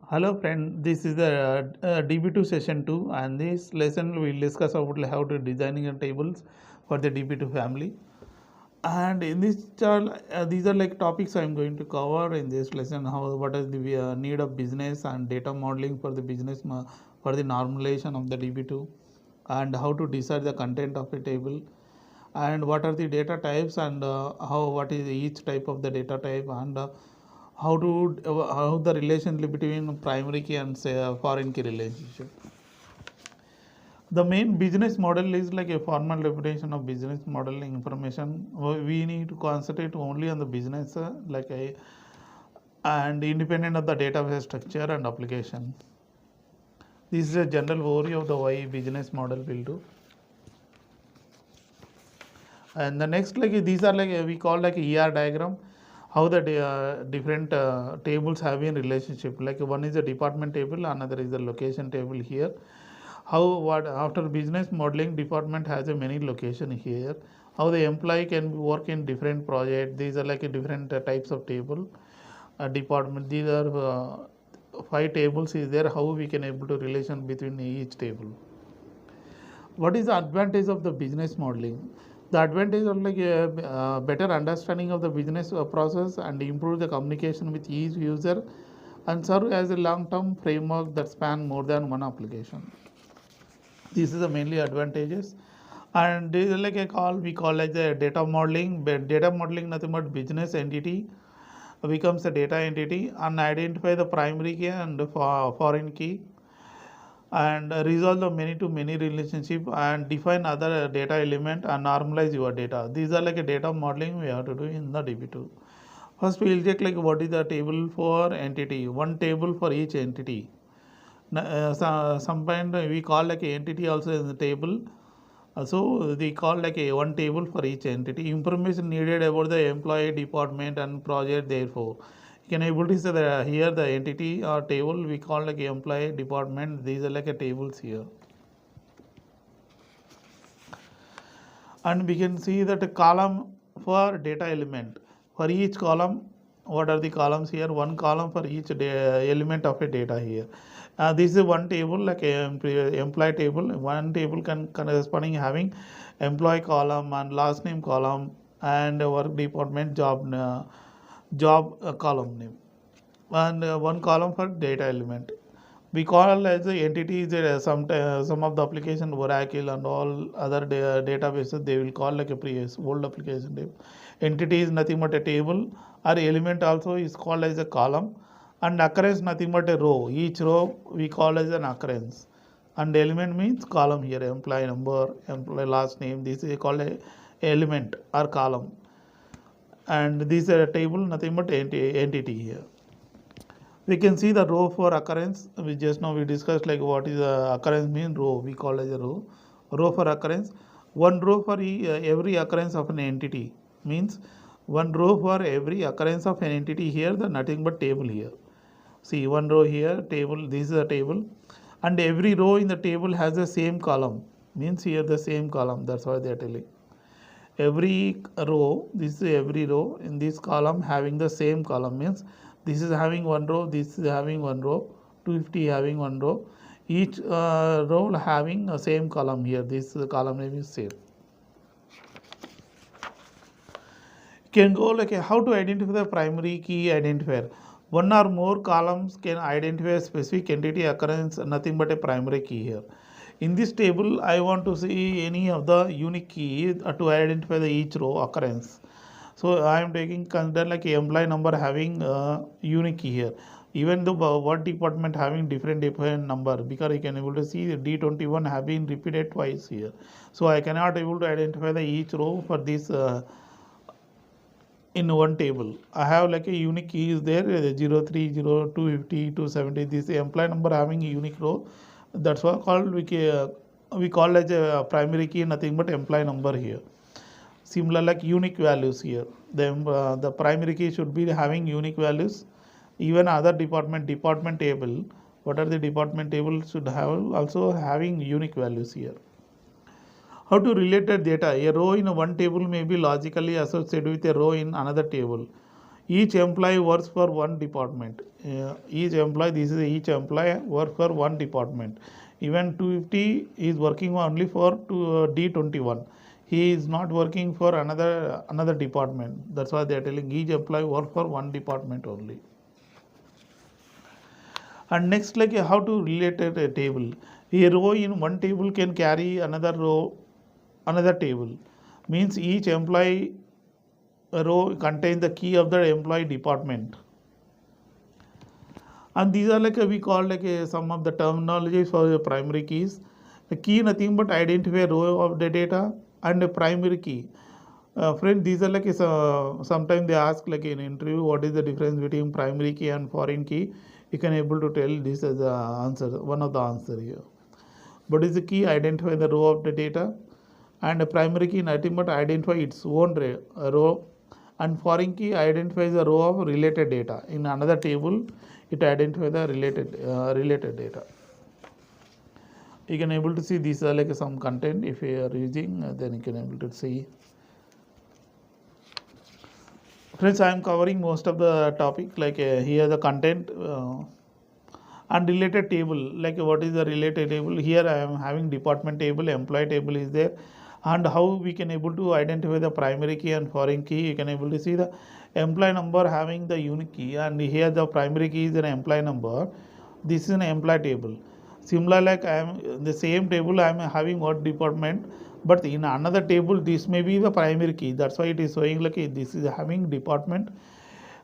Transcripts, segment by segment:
Hello friend, this is the DB2 session 2 and this lesson we will discuss about how to designing tables for the DB2 family. And in this chart, these are like topics I am going to cover in this lesson. What is the need of business and data modeling for the business for the normalization of the DB2, and how to decide the content of a table, and what are the data types, and what is each type of the data type, and how the relationship between primary key and say foreign key relationship. The main business model is like a formal definition of business model information. We need to concentrate only on the business and independent of the database structure and application. This is a general overview of the why business model will do. And the next, like these are like we call like a ER diagram, how the different tables have in relationship. Like one is a department table, another is a location table here. How what after business modeling, department has a many location here. How the employee can work in different project. These are like a different types of table. Department. These are 5 tables is there. How we can able to relation between each table. What is the advantage of the business modeling? The advantage of like a better understanding of the business process and improve the communication with each user and serve as a long-term framework that span more than one application. These are the mainly advantages. And this is like we call like the data modeling. Data modeling nothing but business entity becomes a data entity and identify the primary key and foreign key and resolve the many to many relationship and define other data element and normalize your data. These are like a data modeling we have to do in the DB2. First we will check like what is the table for entity, one table for each entity. Sometimes we call like a entity also in the table. So they call like a one table for each entity. Information needed about the employee, department and project. Therefore, you can able to see that here the entity or table we call like a employee, department. These are like a tables here. And we can see that a column for data element. For each column, what are the columns here? One column for each element of a data here. This is one table like a employee table. One table can corresponding having employee column and last name column and work department job column name, and one column for data element. We call as the entities some of the application Oracle and all other databases they will call like a previous old application table. Entity is nothing but a table, or element also is called as a column, and occurrence nothing but a row. Each row we call as an occurrence, and element means column here, employee number, employee last name. This is called a element or column, and this is a table nothing but entity here. We can see the row for occurrence. We just now we discussed like what is the occurrence mean. Row we call as a row for occurrence. One row for every occurrence of an entity means one row for every occurrence of an entity here, the nothing but table here. See one row here, table, this is a table, and every row in the table has the same column, means here the same column. That's why they are telling every row, this is every row in this column having the same column, means this is having one row, this is having one row, 250 having one row, each row having a same column here. This column name is same. Can go like how to identify the primary key identifier. One or more columns can identify a specific entity occurrence, nothing but a primary key here. In this table, I want to see any of the unique key to identify the each row occurrence. So I am taking consider like a employee number having a unique key here. Even though what department having different number, because I can able to see the D21 have been repeated twice here. So I cannot able to identify the each row for this in one table. I have like a unique key is there 030, 250, 270. This employee number having a unique row. That's why called we call as a primary key nothing but employee number here. Similar like unique values here. The primary key should be having unique values. Even other department table, what are the department table should have also having unique values here. How to relate that data? A row in one table may be logically associated with a row in another table. Each employee works for one department. Each employee works for one department. Even 250 is working only for D21. He is not working for another department. That's why they are telling each employee work for one department only. And next, like how to relate a table. A row in one table can carry another table. Means each employee row contains the key of the employee department. And these are like we call like some of the terminologies for the primary keys. The key nothing but identify row of the data, and a primary key. Friend, these are like sometimes they ask like in interview what is the difference between primary key and foreign key. You can able to tell this as the answer, one of the answer here. What is the key? Identify the row of the data, and a primary key nothing but identify its own row, and foreign key identifies the row of related data. In another table, it identifies the related data. You can able to see these are like some content. If you are using, then you can able to see. Friends, I am covering most of the topic. Like here the content and related table. Like what is the related table? Here I am having department table, employee table is there, and how we can able to identify the primary key and foreign key. You can able to see the employee number having the unique key, and here the primary key is an employee number. This is an employee table. Similar, like I am in the same table, I am having what department, but in another table this may be the primary key. That's why it is showing like this is having department.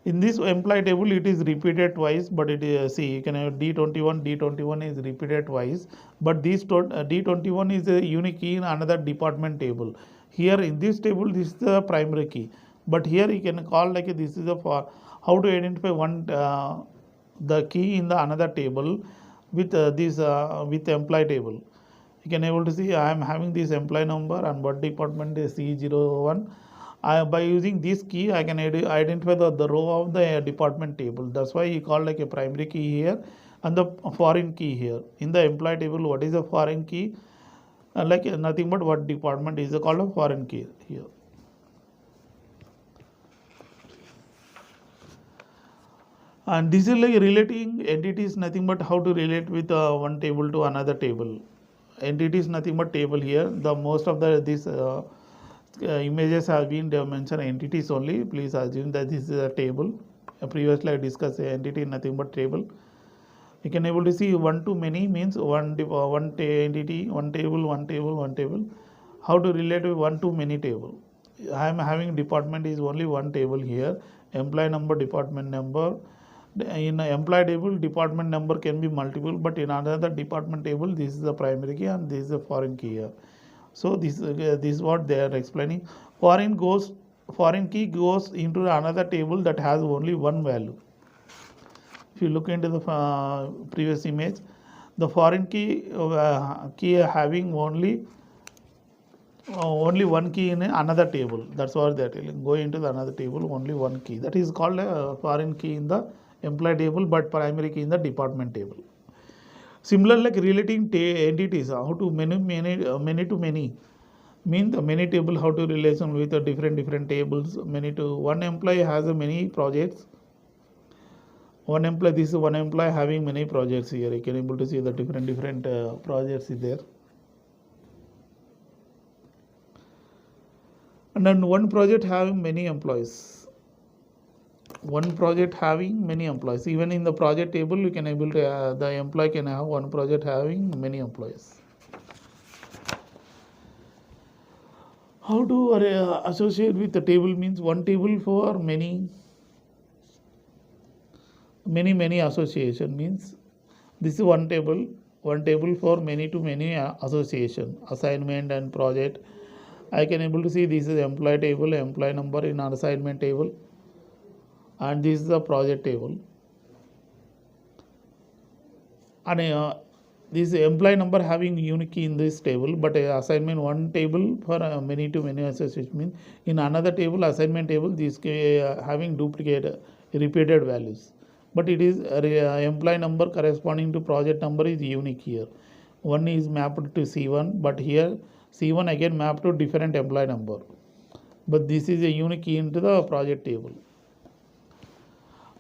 In this employee table it is repeated twice, but it is see you can have D21 is repeated twice, but this D21 is a unique key in another department table. Here in this table this is the primary key, but here you can call like this is for how to identify one the key in the another table with this with employee table. You can able to see I am having this employee number and what department is C01. By using this key I can identify the row of the department table. That's why you call like a primary key here and the foreign key here. In the employee table, what is the foreign key? Like nothing but what department is called a foreign key here. And this is like relating entities, nothing but how to relate with one table to another table. Entity is nothing but table here. The most of these images have been mentioned entities only. Please assume that this is a table. Previously I discussed entity nothing but table. You can able to see one to many means one entity, one table. How to relate with one to many table? I am having department is only one table here. Employee number, department number. In an employee table, department number can be multiple, but in another department table, this is the primary key and this is the foreign key here. So this is what they are explaining. Foreign key goes into another table that has only one value. If you look into the previous image, the foreign key having only one key in another table. That's what they are telling. Go into the another table, only one key. That is called a foreign key in the employee table, but primary key in the department table. Similar like relating entities, how to many to many mean the many table, how to relation with the different tables. Many to one employee has a many projects. One employee, this is one employee having many projects here. You can able to see the different projects is there. And then one project having many employees. One project having many employees. Even in the project table, you can able to the employee can have one project having many employees. How to associate with the table means one table for many association means this is one table for many to many association, assignment and project. I can able to see this is employee table, employee number in an assignment table, and this is the project table. And this employee number having unique key in this table, but assignment one table for many to many association means in another table, assignment table, this having duplicate repeated values. But it is employee number corresponding to project number is unique here. One is mapped to C1, but here C1 again mapped to different employee number. But this is a unique key into the project table.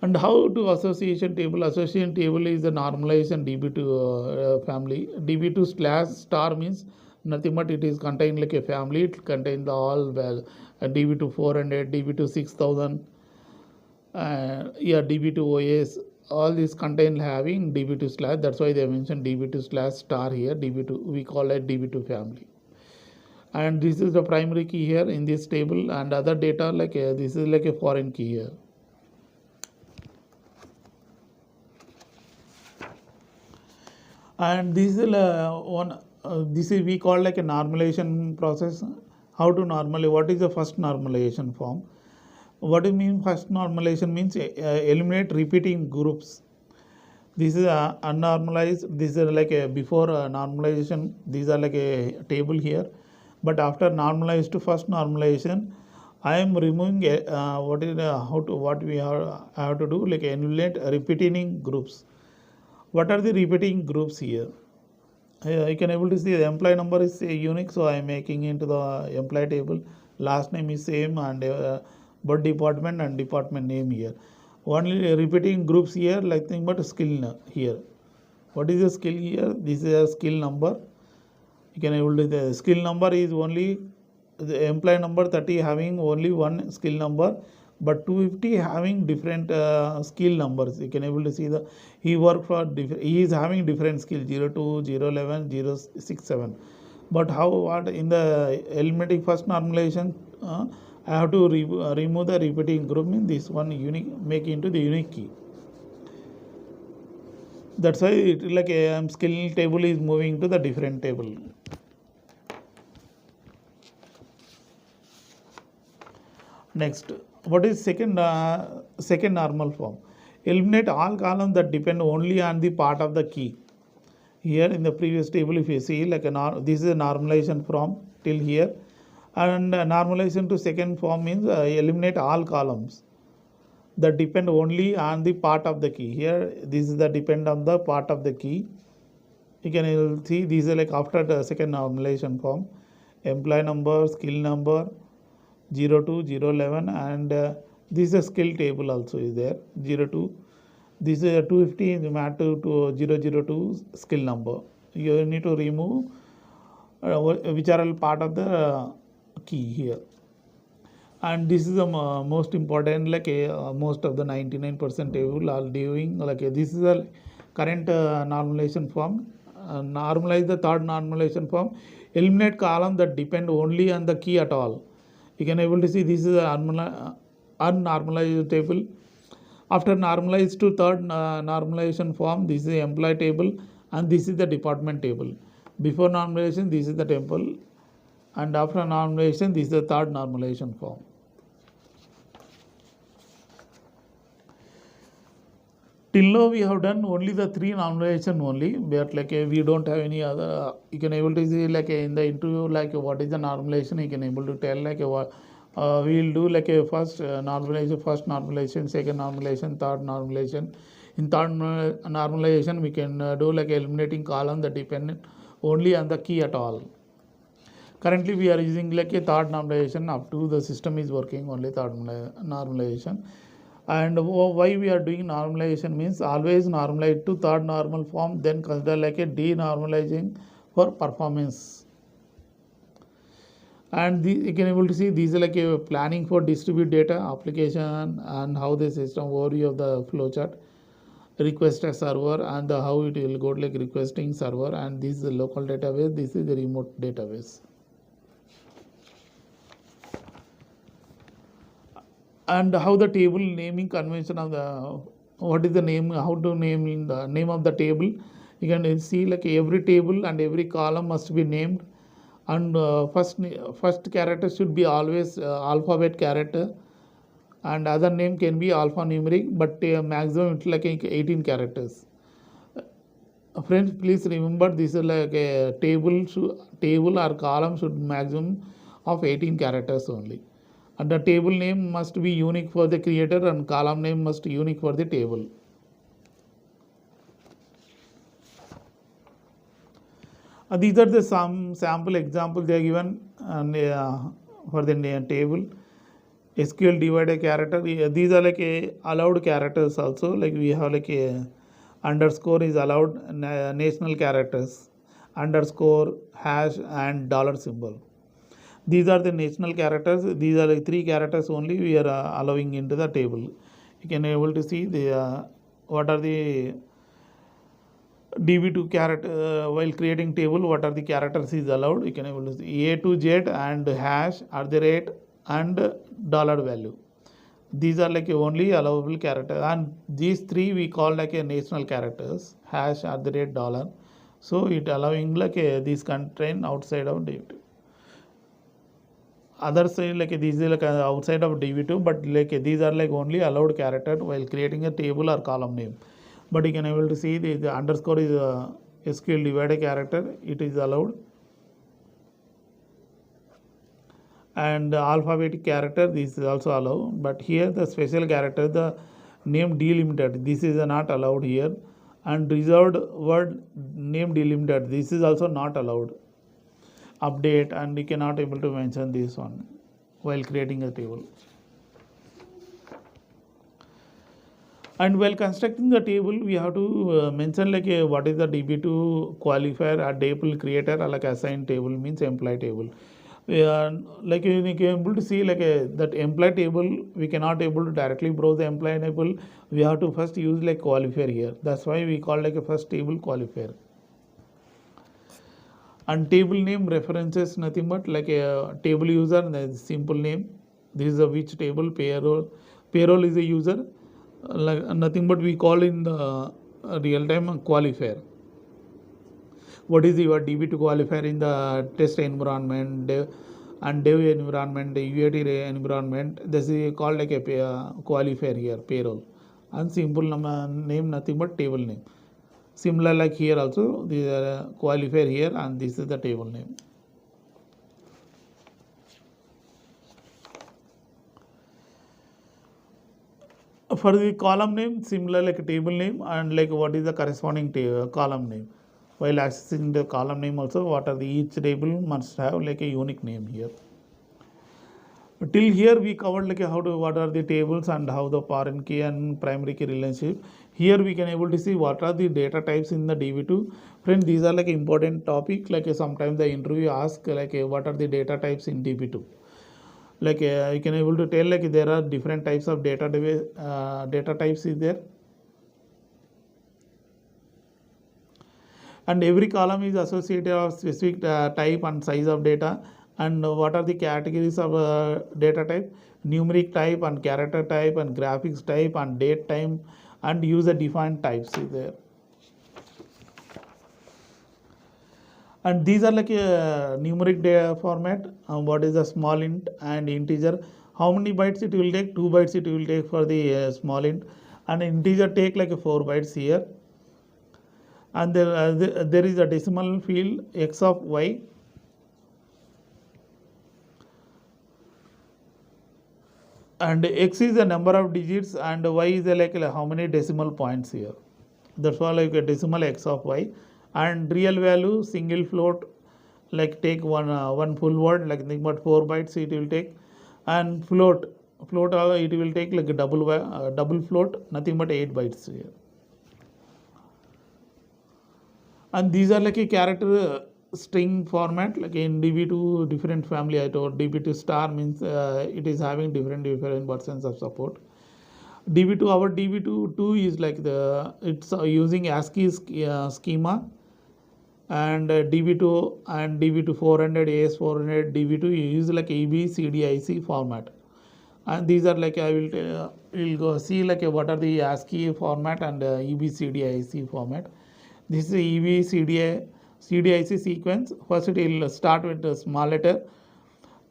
And how to association table? Association table is the normalization DB2 family. DB2 slash star means nothing but it is contained like a family. It contains all well DB2 400, DB2 6000, DB2 OS. All these contain having DB2 slash. That's why they mentioned DB2 slash star here. DB2 we call it DB2 family. And this is the primary key here in this table, and other data like this is like a foreign key here. And this is this is we call like a normalization process. How to normalize? What is the first normalization form? What do you mean first normalization means eliminate repeating groups. This is unnormalized. This is like a before normalization. These are like a table here, but after normalized to first normalization, I am removing what we have to do, like eliminate repeating groups. What are the repeating groups here? You can able to see the employee number is unique, so I am making into the employee table. Last name is same, and birth department and department name here. Only repeating groups here, like thing but skill here. What is the skill here? This is a skill number. You can able to the skill number is only the employee number 30 having only one skill number, but 250 having different skill numbers. You can able to see the he work for he is having different skill 02, 011, 067. But how what in the eliminating first normalization I have to remove the repeating group, mean this one unique make into the unique key. That's why it like a skill table is moving to the different table. Next, what is second normal form? Eliminate all columns that depend only on the part of the key. Here in the previous table, if you see like this is a normalization from till here, and normalization to second form means eliminate all columns that depend only on the part of the key. Here this is the depend on the part of the key. You can see these are like after the second normalization form, employee number, skill number, 02, 011, and this is a skill table also is there 02. This is a 250 is mapped to 002 skill number. You need to remove which are all part of the key here. And this is the most important, like most of the 99% table are doing like this is a current normalization form. Normalize the third normalization form. Eliminate column that depend only on the key at all. You can able to see this is a unnormalized table. After normalized to third normalization form, this is the employee table and this is the department table. Before normalization, this is the table, and after normalization, this is the third normalization form. Till now we have done only the three normalization only, but like we don't have any other. You can able to see like in the interview like what is the normalization. You can able to tell like what we will do like a first normalization, second normalization, third normalization. In third normalization we can do like eliminating column that depend only on the key at all. Currently we are using like a third normalization. Up to the system is working only third normalization. And why we are doing normalization means always normalize to third normal form, then consider like a denormalizing for performance. And you can able to see these are like a planning for distribute data application and how the system overview of the flowchart, request a server, and how it will go like requesting server, and this is the local database, this is the remote database. And how the table naming convention of the what is the name, how to name the name of the table. You can see like every table and every column must be named, and first character should be always alphabet character, and other name can be alphanumeric, but maximum it's like 18 characters. Friends, please remember this is like a table or column should maximum of 18 characters only. And the table name must be unique for the creator and column name must be unique for the table. These are some sample examples they are given and for the table. SQL divided character. These are like a allowed characters also. Like we have like a underscore is allowed, national characters, underscore, hash, and dollar symbol. These are the national characters. These are like 3 characters only we are allowing into the table. You can able to see the what are the DB2 character while creating table. What are the characters is allowed? You can able to see A to Z and hash at the rate and dollar value. These are like only allowable characters, and these 3 we call like a national characters, hash at the rate dollar. So it allowing like these contain outside of DB2. Other side like this is like outside of DB2, but like these are like only allowed character while creating a table or column name. But you can able to see the underscore is a SQL divided character. It is allowed. And alphabetic character, this is also allowed, but here the special character, the name delimited, this is not allowed here. And reserved word name delimited, this is also not allowed. Update, and you cannot able to mention this one while creating a table. And while constructing the table, we have to mention like what is the DB2 qualifier or table creator, or like assigned table means employee table. Like you can able to see like that employee table, we cannot able to directly browse the employee table. We have to first use like qualifier here. That's why we call like a first table qualifier. And table name references nothing but like a table user and a simple name. This is a which table. Payroll is a user, like nothing but we call in the real time qualifier. What is your DB2 qualifier in the test environment and dev environment, the UAT environment? This is called like a qualifier here, payroll. And simple name nothing but table name. Similar like here also, the qualifier here, and this is the table name. For the column name, similar like a table name, and like what is the corresponding column name. While accessing the column name also, what are the each table must have like a unique name here. Till here we covered like what are the tables and how the foreign key and primary key relationship. Here we can able to see what are the data types in the DB2. Friend, these are like important topic. Like sometimes the interview ask like what are the data types in DB2. Like you can able to tell like there are different types of data types is there. And every column is associated of specific type and size of data. And what are the categories of data type? Numeric type and character type and graphics type and date time and user defined types is there. And these are like a numeric data format. What is the small int and integer? How many bytes it will take? 2 bytes it will take for the small int, and integer take like 4 bytes here. And there is a decimal field x of y. And x is the number of digits and y is like how many decimal points here. That's why like a decimal x of y. And real value single float, like take one full word, like nothing but 4 bytes it will take. And float it will take like a double float, nothing but 8 bytes here. And these are like a character string format, like in DB2 different family. I told DB2 star means it is having different versions of support. DB2, our DB2 2 is like it's using ASCII schema, and DB2 and DB2 400, AS400, DB2 use like EBCDIC format. And these are like we'll go see like what are the ASCII format and EBCDIC format. This is EBCDIC sequence. First it will start with the small letter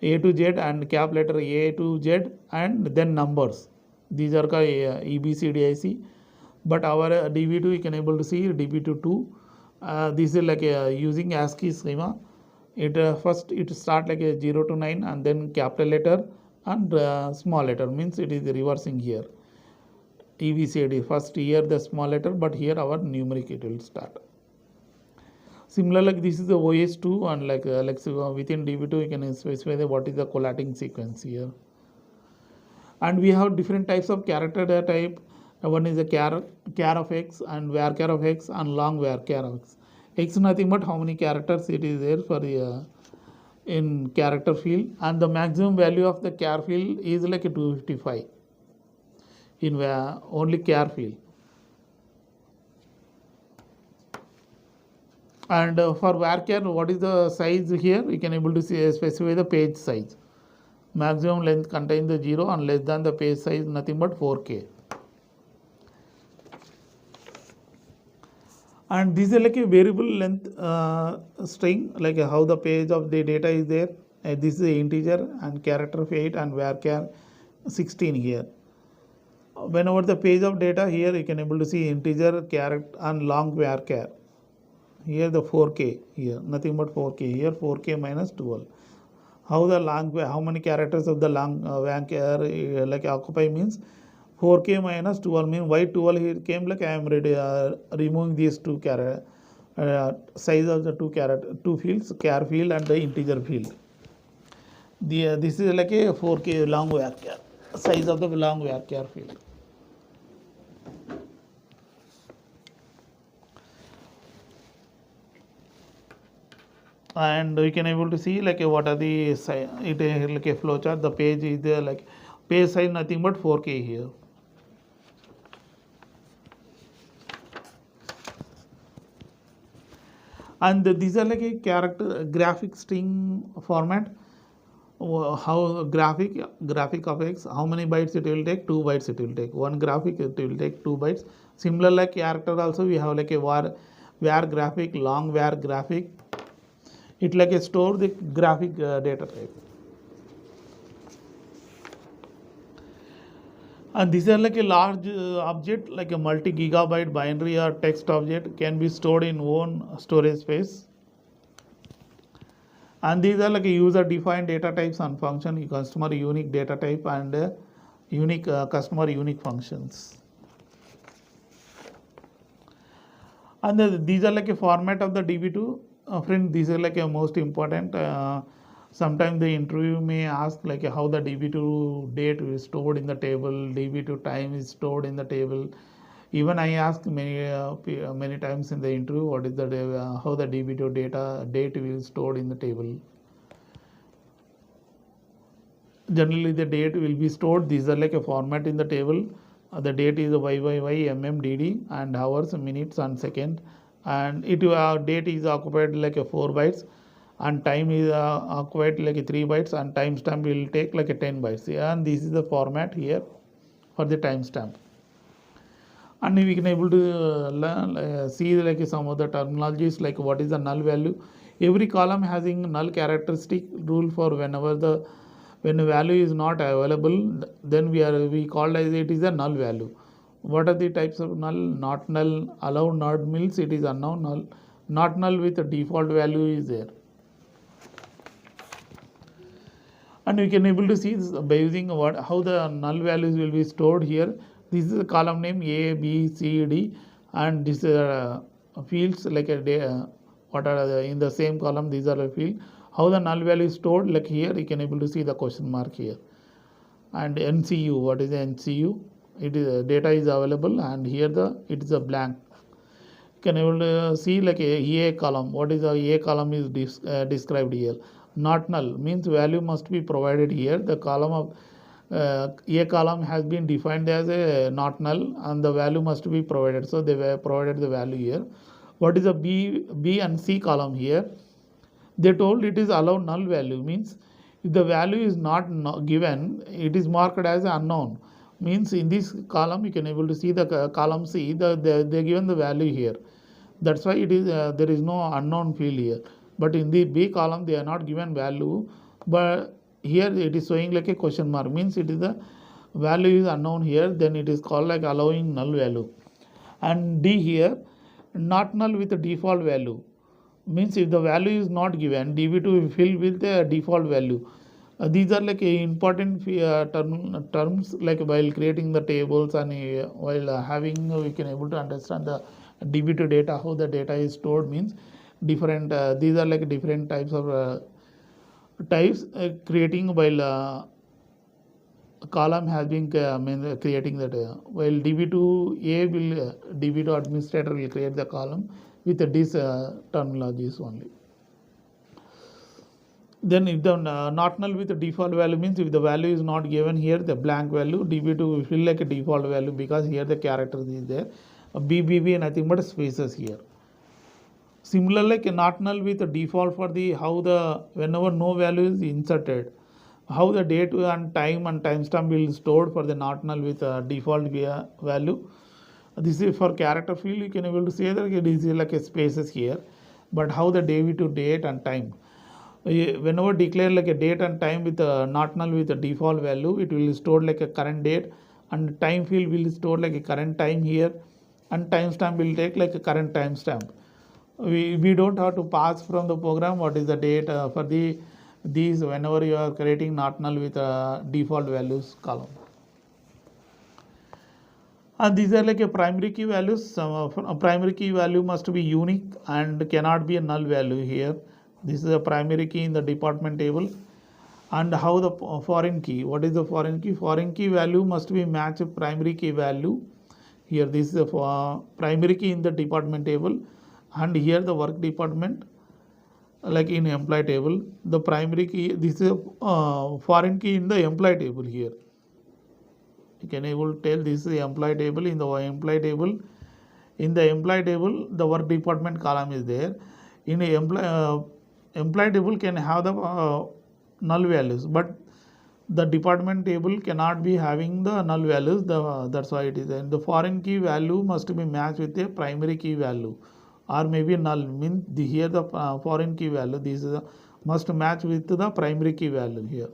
A to Z and cap letter A to Z and then numbers. These are called EBCDIC. But our DB2 you can able to see DB2 2. This is like using ASCII schema. It first it start like a 0 to 9 and then capital letter and small letter, means it is reversing here. EBCD first here the small letter, but here our numeric it will start. Similar like this is the OS2, and like within DB2 you can specify what is the collating sequence here. And we have different types of character data type. One is a char of x and varchar of x and long varchar of x. X nothing but how many characters it is there for the in character field, and the maximum value of the char field is like a 255 in only char field. And for varchar, what is the size here? You can able to see, specify the page size. Maximum length contains the 0 and less than the page size nothing but 4K. And this is like a variable length string, like how the page of the data is there. This is a integer and character of 8 and varchar 16 here. Whenever the page of data here, you can able to see integer, character and long varchar. Here the 4K here, nothing but 4K here, 4K minus 12. How the long, how many characters of the long varchar like occupy means 4K minus 12 means why 12 here came, like I am removing these two character size of the two fields, char field and the integer field. This is like a 4K long varchar, size of the long varchar field. And we can able to see like what are the it is like a flowchart. The page is there, like page size nothing but 4K here. And these are like a character graphic string format. How graphic of x, how many bytes it will take? 2 bytes it will take. One graphic it will take 2 bytes. Similar like character also we have like a var graphic, long var graphic. It like a store the graphic data type. And these are like a large object, like a multi-gigabyte binary or text object can be stored in one storage space. And these are like a user-defined data types and function, customer unique data type and unique customer unique functions. And these are like a format of the DB2. Friend, these are like a most important. Sometimes the interview may ask like how the DB2 date is stored in the table, DB2 time is stored in the table. Even I asked many times in the interview what is the how the DB2 date is stored in the table. Generally the date will be stored. These are like a format in the table. The date is YYY and hours, minutes and second. And date is occupied like a 4 bytes. And time is occupied like a 3 bytes, and timestamp will take like a 10 bytes. And this is the format here for the timestamp. And we can able to see like some of the terminologies, like what is the null value. Every column having null characteristic rule for when the value is not available, then we call as it is a null value. What are the types of null? Not null, allowed null means it is unknown null. Not null with a default value is there. And we can able to see this by using how the null values will be stored here. This is the column name A, B, C, D, and this fields like what are in the same column. These are the field. How the null value is stored, like here you can able to see the question mark here. And NCU, what is the NCU? It is data is available, and here it is a blank. You can able to see like a EA column. What is the EA column is described here. Not null means value must be provided here. The column of A column has been defined as a not null, and the value must be provided. So they were provided the value here. What is the B and C column here? They told it is allowed null value, means if the value is not given, it is marked as unknown. Means in this column you can able to see the column C, they given the value here. That's why it is there is no unknown field here. But in the B column they are not given value, but here it is showing like a question mark, means it is the value is unknown here, then it is called like allowing null value. And D here, not null with the default value, means if the value is not given, DB2 will fill with the default value. These are like important terms, like while creating the tables and while having we can able to understand the DB2 data, how the data is stored, means different these are like different types of creating while column has been creating that. While DB2A will DB2 administrator will create the column with these terminologies only. Then if the not null with the default value means if the value is not given here, the blank value, DB2 will feel like a default value because here the character is there. BBB nothing but spaces here. Similar like a not null with the default for the how the whenever no value is inserted, how the date and timestamp will be stored for the not null with a default value. This is for character field. You can able to say that it is like a spaces here, but how the DB2 date and time. Whenever declare like a date and time with a not null with a default value, it will store like a current date, and time field will store like a current time here, and timestamp will take like a current timestamp. We don't have to pass from the program what is the date for these whenever you are creating not null with a default values column. And these are like a primary key values. A primary key value must be unique and cannot be a null value here. This is a primary key in the department table. And how the foreign key, what is the foreign key? Foreign key value must be match primary key value. Here this is a primary key in the department table, and here the work department, like in employee table, the primary key, this is a foreign key in the employee table here. You can able to tell this is the employee table. In the employee table, the work department column is there. In the employee table can have the null values, but the department table cannot be having the null values. That's why it is. And the foreign key value must be matched with a primary key value, or maybe null. Means here the foreign key value, this is must match with the primary key value here.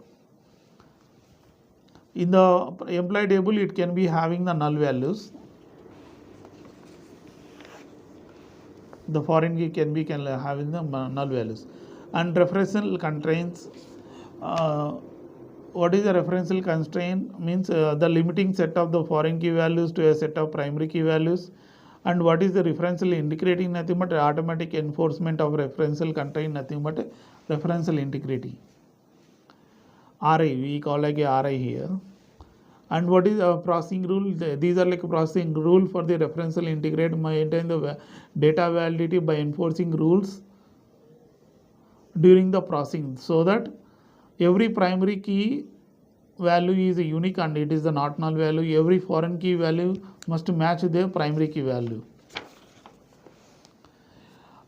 In the employee table, it can be having the null values. The foreign key can having the null values. And referential constraints. What is the referential constraint? Means the limiting set of the foreign key values to a set of primary key values. And what is the referential integrating? Nothing but automatic enforcement of referential constraint, nothing but referential integrity. RI, we call like a RI here. And what is a processing rule? These are like a processing rule for the referential integrate, maintain the data validity by enforcing rules during the processing, so that every primary key value is a unique and it is the not null value. Every foreign key value must match the primary key value.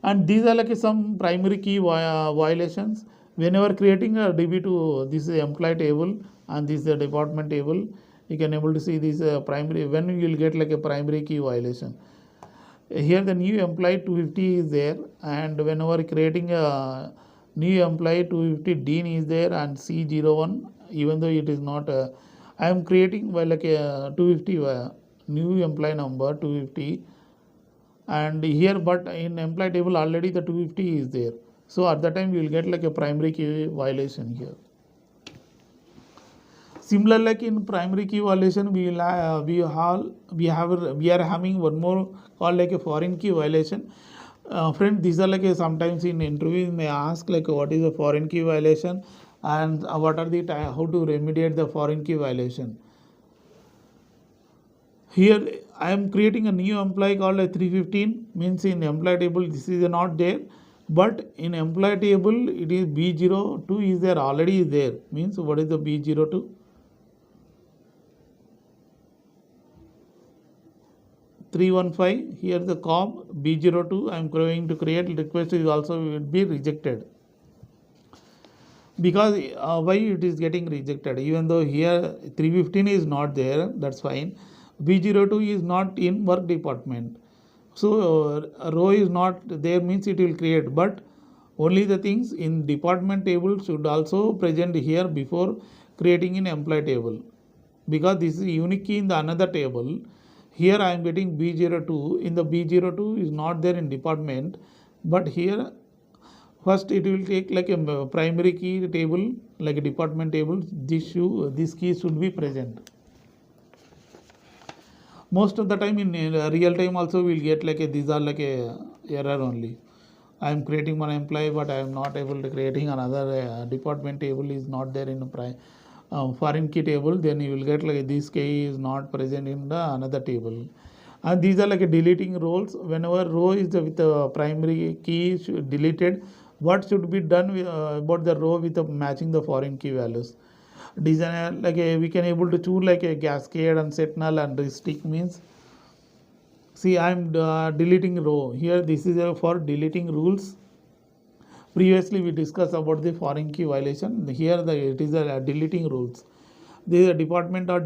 And these are like some primary key violations. Whenever creating a DB2, this is employee table and this is the department table, you can able to see this primary, when you will get like a primary key violation. Here the new employee 250 is there, and whenever creating a new employee 250 Dean is there and C01, even though it is not I am creating like a 250 new employee number 250, and here but in employee table already the 250 is there, so at that time you will get like a primary key violation here. Similar like in primary key violation, we are having one more called like a foreign key violation. Friends, these are like sometimes in interview may ask like what is a foreign key violation and what are the how to remediate the foreign key violation. Here I am creating a new employee called a 315, means in employee table this is not there, but in employee table it is B02 is there, already is there. Means what is the B02? 315, here the com B02 I am going to create, request is also will be rejected. Because why it is getting rejected? Even though here 315 is not there, that's fine. B02 is not in work department. So row is not there, means it will create, but only the things in department table should also present here before creating in employee table. Because this is unique key in the another table. Here I am getting B02, in the B02 is not there in department, but here first it will take like a primary key table, like a department table, this key should be present. Most of the time in real time also we will get like these are like a error only. I am creating one employee, but I am not able to creating another department table is not there in foreign key table, then you will get like this key is not present in the another table. And these are like a deleting roles. Whenever row is with the primary key deleted, what should be done about the row with matching the foreign key values? Design like we can able to choose like a cascade and set null and restrict means. See, I am deleting row here. This is for deleting rules. Previously we discussed about the foreign key violation. Here it is deleting rules. This is a department or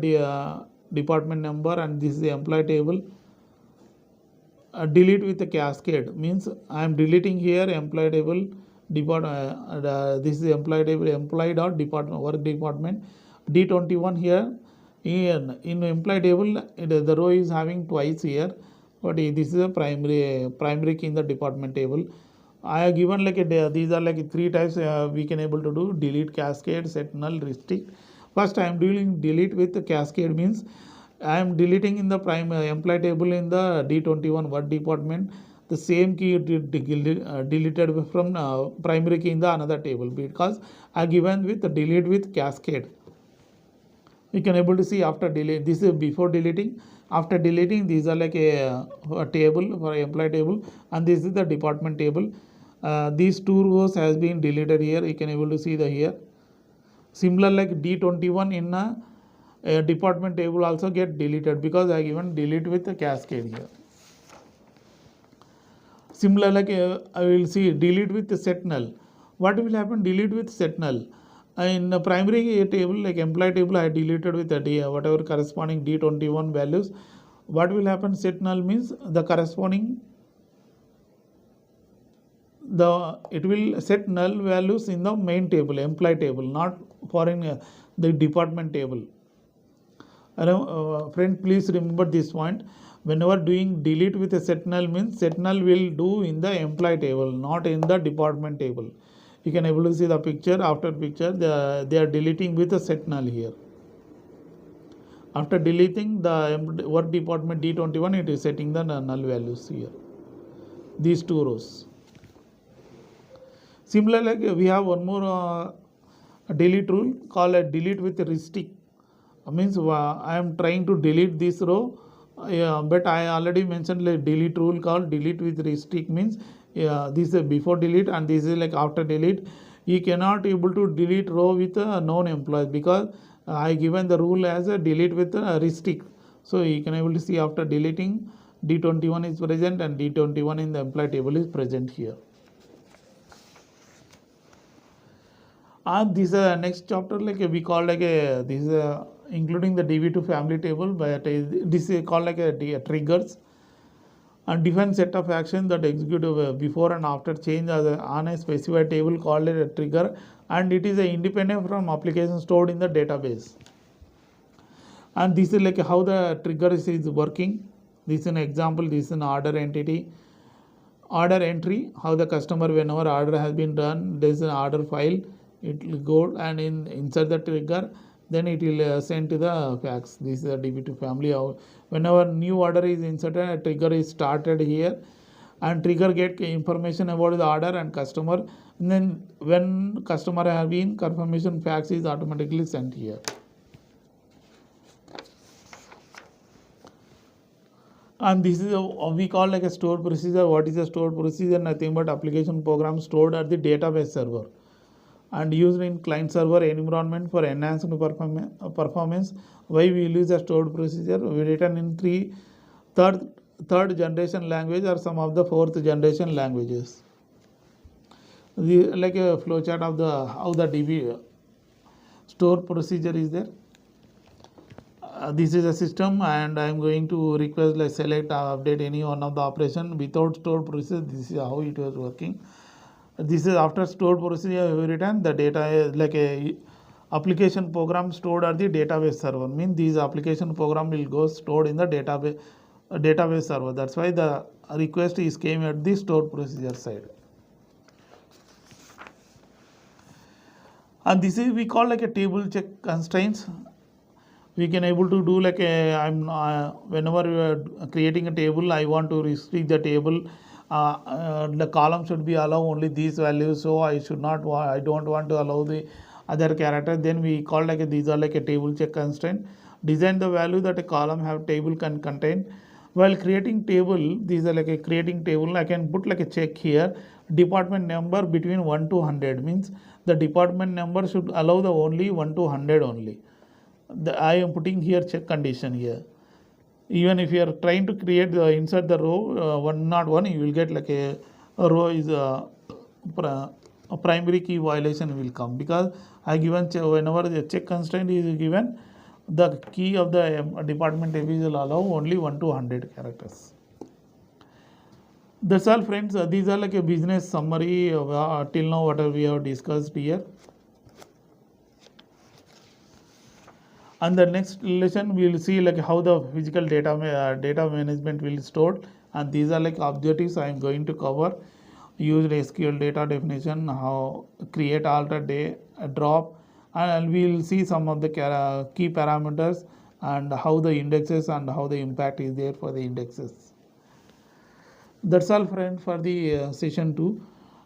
department number, and this is the employee table. Delete with a cascade means I am deleting here employee table this is employee table, employee dot department, work department, D21 here. In employee table the row is having twice here, but this is a primary key in the department table. I have given like these are like 3 types we can able to do: delete, cascade, set null, restrict. First I am doing delete with the cascade means I am deleting in the employee table in the D21 work department the same key deleted from primary key in the another table, because I given with the delete with cascade. We can able to see after delete. This is before deleting. After deleting, these are like a table for employee table, and this is the department table. These 2 rows has been deleted here. You can able to see the here. Similar like D21 in a department table also get deleted because I given delete with the cascade here. Similar like I will see delete with the set null. What will happen? Delete with set null. In the primary table like employee table I deleted with the whatever corresponding D21 values. What will happen? Set null means the corresponding it will set null values in the main table, employee table, not for in the department table. Friend, please remember this point. Whenever doing delete with a set null means set null will do in the employee table, not in the department table. You can able to see the picture. After picture they are deleting with a set null here. After deleting the work department D21, it is setting the null values here, these 2 rows. Similarly, like we have one more delete rule called a delete with a restrict. Means I am trying to delete this row, but I already mentioned like delete rule called delete with restrict means this is before delete and this is like after delete. You cannot able to delete row with a known employee because I given the rule as a delete with a restrict. So you can able to see after deleting D21 is present and D21 in the employee table is present here. And this next chapter like we call like this including the DB2 family table, but this is called like a triggers and different set of actions that execute before and after change on a specified table called a trigger, and it is independent from application stored in the database. And this is like how the trigger is working. This is an example. This is an order entry, how the customer whenever order has been done, there is an order file, it will go and insert the trigger, then it will send to the fax. This is a DB2 family. Whenever new order is inserted, a trigger is started here, and trigger get information about the order and customer, and then when customer have been, confirmation fax is automatically sent here. And this is we call like a stored procedure. What is a stored procedure? Nothing but application program stored at the database server and used in client server environment for enhanced performance. Why we use a stored procedure? We written in third generation language or some of the 4th generation languages. Like a flowchart of how the DB stored procedure is there. This is a system, and I am going to request like select update any one of the operation without stored procedure. This is how it was working. This is after stored procedure we written the data is like a application program stored at the database server. Means these application program will go stored in the database server. That's why the request is came at the stored procedure side. And this is we call like a table check constraints. We can able to do like whenever we are creating a table, I want to restrict the table. The column should be allow only these values, so I don't want to allow the other character. Then we call like these are like a table check constraint. Design the value that a column have table can contain. While creating table, these are like a creating table. I can put like a check here. Department number between 1 to 100 means the department number should allow the only 1 to 100 only. I am putting here check condition here. Even if you are trying to create the insert the row 101, you will get like a row is a primary key violation will come, because I given whenever the check constraint is given, the key of the department AB will allow only 1 to 100 characters. That's all, friends. These are like a business summary till now whatever we have discussed here. And the next lesson we will see like how the physical data management will be stored, and these are like objectives I am going to cover. Use SQL data definition, how create, alter, drop, and we will see some of the key parameters and how the indexes and how the impact is there for the indexes. That's all, friends, for the session 2.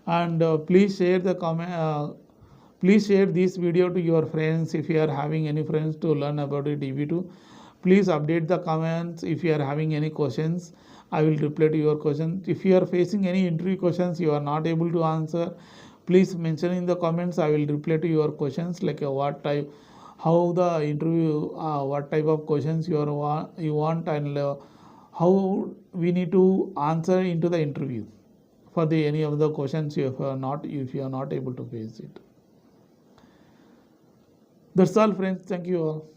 And please share the comment. Please share this video to your friends if you are having any friends to learn about the DB2. Please update the comments if you are having any questions. I will reply to your questions. If you are facing any interview questions you are not able to answer, please mention in the comments. I will reply to your questions, like what type, how the interview, what type of questions you want, and how we need to answer into the interview for the any of the questions if you are not able to face it. That's all, friends. Thank you all.